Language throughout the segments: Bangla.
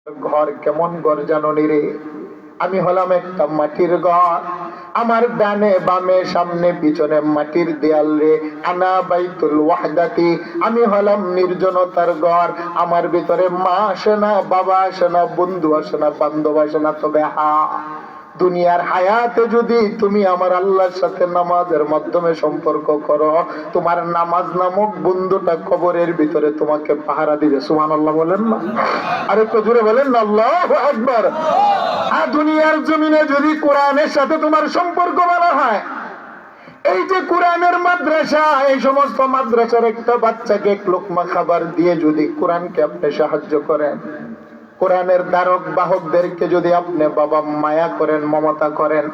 ঘর কেমন ঘর জানো নি রে? আমি হলাম একটা মাটির ঘর, আমার ডানে বামে সামনে পিছনে মাটির দেয়াল রে। আনা বাইতুল ওয়াহদাতি, আমি হলাম নির্জনতার ঘর। আমার ভিতরে মা আসে না, বাবা আসে না, বন্ধু আসে না, বান্ধব আসে না। তবে দুনিয়ার হায়াতে যদি তুমি আমার আল্লাহর সাথে নামাজের মাধ্যমে সম্পর্ক করো, তোমার নামাজ নামক বন্ধুটা কবরের ভিতরে তোমাকে পাহারা দিবে। সুবহানাল্লাহ বলেন না? আর একটু জোরে বলেন না আল্লাহু আকবার। আর দুনিয়ার জমিনে যদি কোরআনের সাথে তোমার সম্পর্ক ভালো হয়, এই যে কোরআনের মাদ্রাসা, এই সমস্ত মাদ্রাসার একটা বাচ্চাকে এক লোকমা খাবার দিয়ে যদি কোরআনকে আপনি সাহায্য করেন, কোরআনের ধারক বাহকদেরকে যদি আপনি বাবা মায়া করেন, মমতা করেন,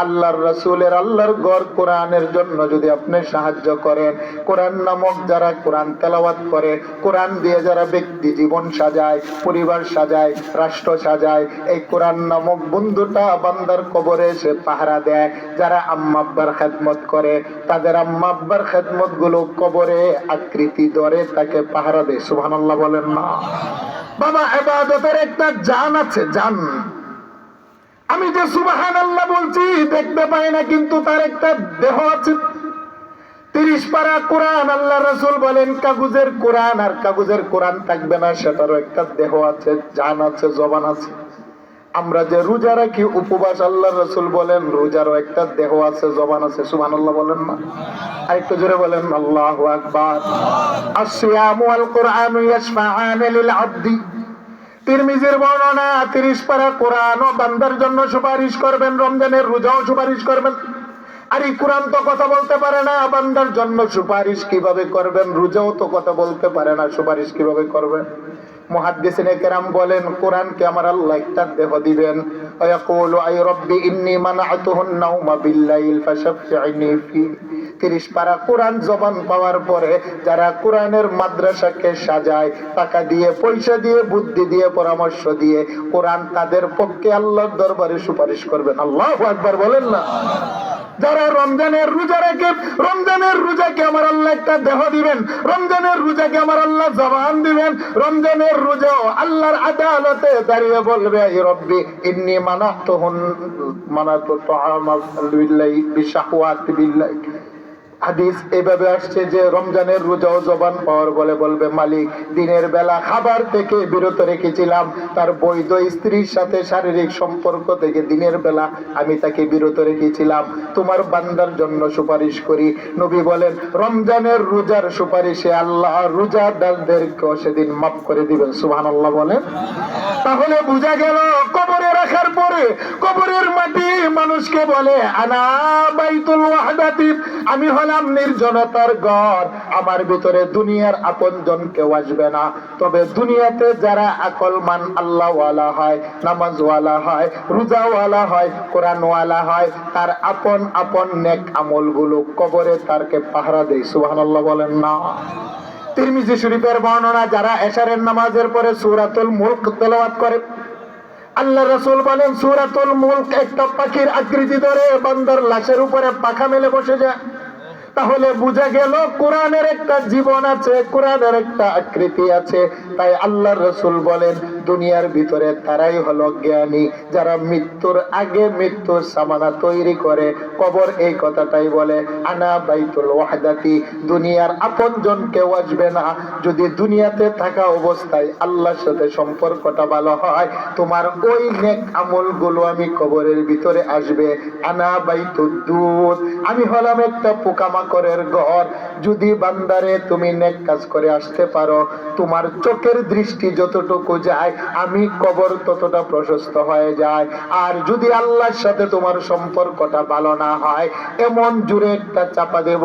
আল্লাহর রাসূলের আল্লাহর ঘর কোরআনের জন্য যদি আপনি সাহায্য করেন, কোরআন নামক যারা কোরআন তেলাওয়াত করে, কোরআন দিয়ে যারা ব্যক্তি জীবন সাজায়, পরিবার সাজায়, রাষ্ট্র সাজায়, এই কোরআন নামক বন্ধুটা বান্দার কবরে এসে পাহারা দেয়। যারা আম্মা আব্বার খেদমত করে, তাদের আম্মা আব্বার খেদমত গুলো কবরে আকৃতি ধরে তাকে পাহারা দেয়। সুবহানাল্লাহ বলেন না? বাবা, ইবাদতের একটা জান আছে, জান। আমি যে সুবহানাল্লাহ বলছি দেখতে পাই না, কিন্তু তার একটা দেহ আছে। 30 পারা কোরআন, আল্লাহ রাসূল বলেন কাগজের কোরআন আর কাগজের কোরআন থাকবে না, সেটারও একটা দেহ আছে, জান আছে, জবান আছে। আমরা যে রোজা রাখি, উপবাস, আল্লাহ রাসূল বলেন রোজারও একটা দেহ আছে, জবান আছে। সুবহানাল্লাহ বলেন না? আরেকটু জোরে বলেন আল্লাহু আকবার। আসিয়ামু ওয়াল কুরআনু ইয়াশফাআন লিল আবদি। তিরমিজির বর্ণনা, 30 পারা কোরআন ও বান্দার জন্য সুপারিশ করবেন, রমজানের রোজাও সুপারিশ করবেন। আর এই কোরআন তো কথা বলতে পারে না, বান্দার জন্য সুপারিশ কিভাবে করবেন? রোজাও তো কথা বলতে পারে না, সুপারিশ কিভাবে করবেন? মুহাদ্দিসিনে কেরাম বলেন কোরআনকে আমার আল্লাহ একটা দেহ দিবেন। ওয়ায়াকুলু আই রাব্বি ইন্নী মানা'তুহুন নাওমা বিল-লাইল ফাশাফি'নি ফি। 30 পারা কোরআন জবান পাওয়ার পরে যারা কোরআনের মাদ্রাসাকে সাজায়, টাকা দিয়ে, পয়সা দিয়ে, বুদ্ধি দিয়ে, পরামর্শ দিয়ে, কোরআন তাদের পক্ষে আল্লাহর দরবারে সুপারিশ করবেন। আল্লাহু আকবার বলেন না? যারা রমজানের রোজা রাখে, রমজানের রোজাকে আমার আল্লাহ একটা দেহ দিবেন, রমজানের রোজাকে আমার আল্লাহ জবান দিবেন। রমজানের রোজাও আল্লাহর আদালতে দাঁড়িয়ে বলবে আই রব্বি ইন্নী মানাতু তুআমা বিল্লাহি বিশাহওয়াতি বিল্লাহি। হাদিস এভাবে আসছে যে রমজানের রোজাও জবান পাওয়ার বলে বলবে মালিক দিনের বেলা খাবার থেকে বিরত রেখেছিলাম, তার বৈধ স্ত্রীর সাথে শারীরিক সম্পর্ক থেকে দিনের বেলা আমি তাকে বিরত রেখেছিলাম, তোমার বান্দার জন্য সুপারিশ করি। নবী বলেন রমজানের রোজার সুপারিশে আল্লাহ রোজাদারদেরকেও সেদিন মাফ করে দিবেন। সুবহানাল্লাহ বলেন? তাহলে বোঝা গেল কবরে রাখার পরে কবরের মাটি মানুষকে বলে আনা বাইতুল ওয়াহদাতি, আমি হলাম নির্জনতার ঘর, আমার ভিতরে দুনিয়ার আপনজন কেউ আসবে না। তবে দুনিয়াতে যারা আকলমান আল্লাহওয়ালা হয়, নামাজওয়ালা হয়, রোজাওয়ালা হয়, কোরআনওয়ালা হয়, তার আপন আপন নেক আমলগুলো কবরে তারকে পাহারা দেয়। সুবহানাল্লাহ বলেন না? তিরমিজি শরীফের বর্ণনা, যারা এশারের নামাজের পরে সূরাতুল মুলক তেলাওয়াত করে, আল্লাহ রাসূল বলেন সূরাতুল মুলক একটা পাখির আকৃতি ধরে বান্দার লাশের উপরে পাখা মেলে বসে যায়। তাহলে বুঝা গেল কোরআনের একটা জীবন আছে, কোরআনের একটা আকৃতি আছে। তাই আল্লাহ রাসূল বলেন দুনিয়ার ভিতরে তারাই হলো জ্ঞানী যারা মৃত্যুর আগে মৃত্যুর সামানা তৈরি করে। কবর এই কথাটাই বলে আনা বাইতুল ওয়াহদাতি, দুনিয়ার আপনজন কেউ আসবে না। যদি দুনিয়াতে থাকা অবস্থায় আল্লাহর সাথে সম্পর্কটা ভালো হয়, তোমার ওই নেক আমলগুলো আমি কবরের ভিতরে আসবে। আনা বাইতুদ দুদ, আমি হলাম একটা পোকামাকড়ের ঘর। যদি বান্দারে তুমি নেক কাজ করে আসতে পারো, তোমার চোখের দৃষ্টি যতটুকু যায়, আমি কবর ততটা প্রশস্ত হয়ে যায়। আর যদি আল্লাহর সাথে তোমার সম্পর্কটা ভালো না হয়, এমন জোরে একটা চাপা দেব,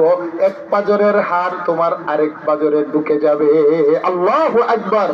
এক পাজরের হাড় তোমার আরেক পাজরে ঢুকে যাবে। আল্লাহু আকবার।